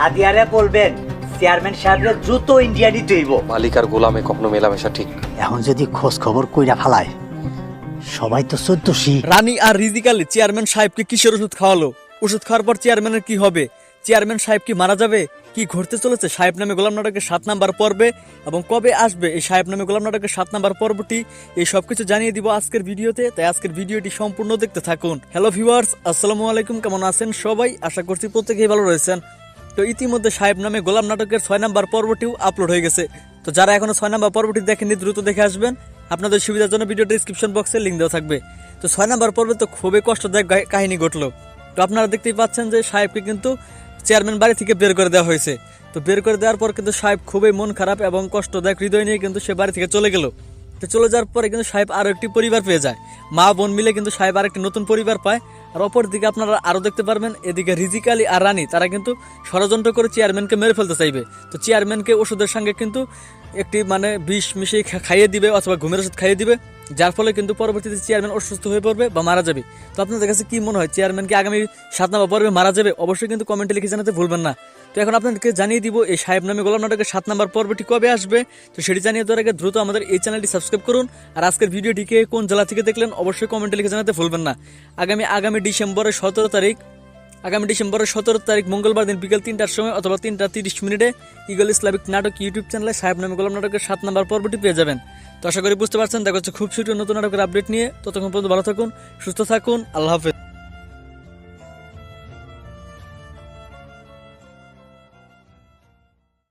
আদিয়ারে বলবেন চেয়ারম্যান সাহেবের দ্রুত ইন্ডিয়া নিতে হইব। মালিক আর গোলামে কখনো মেলামেশা ঠিক না। এখন যদি খোঁজ খবর কইরা ফালায় সবাই তো 1400। রানী আর রিজিক আলী চেয়ারম্যান সাহেবকে কিসের ওষুধ খাওয়ালো? ওষুধ খাওয়ার পর চেয়ারম্যানের কি হবে? চেয়ারম্যান সাহেব কি মারা যাবে? কি ঘটতে চলেছে সাহেব নামে গোলাম নাটকের 7 নাম্বার পর্বে এবং কবে আসবে এই সাহেব নামে গোলাম নাটকের 7 নাম্বার পর্বটি, এই সবকিছু জানিয়ে দিব আজকের ভিডিওতে। তাই আজকের ভিডিওটি সম্পূর্ণ দেখতে থাকুন। হ্যালো ভিউয়ার্স, আসসালামু আলাইকুম, কেমন আছেন সবাই? আশা করছি প্রত্যেকেই ভালো রয়েছেন। তো ইতিমধ্যে সাহেব নামে গোলাম নাটকের 6 নাম্বার পর্বটিও আপলোড হয়ে গেছে। তো যারা এখনো 6 নাম্বার পর্বটি দেখেননি দ্রুত দেখে আসবেন, আপনাদের সুবিধার জন্য ভিডিও ডেসক্রিপশন বক্সে লিঙ্ক দেওয়া থাকবে। তো 6 নাম্বার পর্বে তো খুবই কষ্টদায়ক কাহিনী ঘটলো। তো আপনারা দেখতেই পাচ্ছেন যে সাহেবকে কিন্তু চেয়ারম্যান বাড়ি থেকে বের করে দেওয়া হয়েছে। তো বের করে দেওয়ার পর কিন্তু সাহেব খুবই মন খারাপ এবং কষ্টদায়ক হৃদয় নিয়ে কিন্তু সে বাড়ি থেকে চলে গেল। তো চলে যাওয়ার পরে কিন্তু সাহেব আরো একটি পরিবার পেয়ে যায়, মা বোন মিলে কিন্তু সাহেব আর একটি নতুন পরিবার পায়। আর অপর দিকে আপনারা আরো দেখতে পারবেন এদিকে রিজিক আলী আর রানী তারা কিন্তু ষড়যন্ত্র করে চেয়ারম্যানকে মেরে ফেলতে চাইবে। তো চেয়ারম্যানকে ওষুধের সঙ্গে কিন্তু একটি বিষ মিশিয়ে খাইয়ে দিবে অথবা ঘুমের ওষুধ খাইয়ে দিবে, যার ফলে কিন্তু পরবর্তীতে চেয়ারম্যান অসুস্থ হয়ে পড়বে বা মারা যাবে। তো আপনাদের কাছে কি মনে হয়, চেয়ারম্যান কি আগামী 7 নাম্বার পর্বে মারা যাবে? অবশ্যই কিন্তু কমেন্টে লিখে জানাতে ভুলবেন না। তো এখন আপনাদেরকে জানিয়ে দিব এই সাহেব নামে গোলাম নাটকের 7 নাম্বার পর্বটি কবে আসবে। তো সেটি জানিয়ে দেওয়ার আগে দ্রুত আমাদের এই চ্যানেলটি সাবস্ক্রাইব করুন। আর আজকের ভিডিওটিকে কোন জেলা থেকে দেখলেন অবশ্যই কমেন্টে লিখে জানাতে ভুলবেন না। আগামী ডিসেম্বরের 17 তারিখ মঙ্গলবার দিন বিকেল 3টার সময় অথবা 3:30 ইগল ইসলামিক নাটক ইউটিউব চ্যানেলে সাহেব নামে গোলাম নাটকের 7 নাম্বার পর্বটি পেয়ে যাবেন। তো আশা করি বুঝতে পারছেন। দেখা হচ্ছে খুব শীঘ্রই নতুন নাটকের আপডেট নিয়ে। ততক্ষণ পর্যন্ত ভালো থাকুন, সুস্থ থাকুন, আল্লাহ হাফেজ।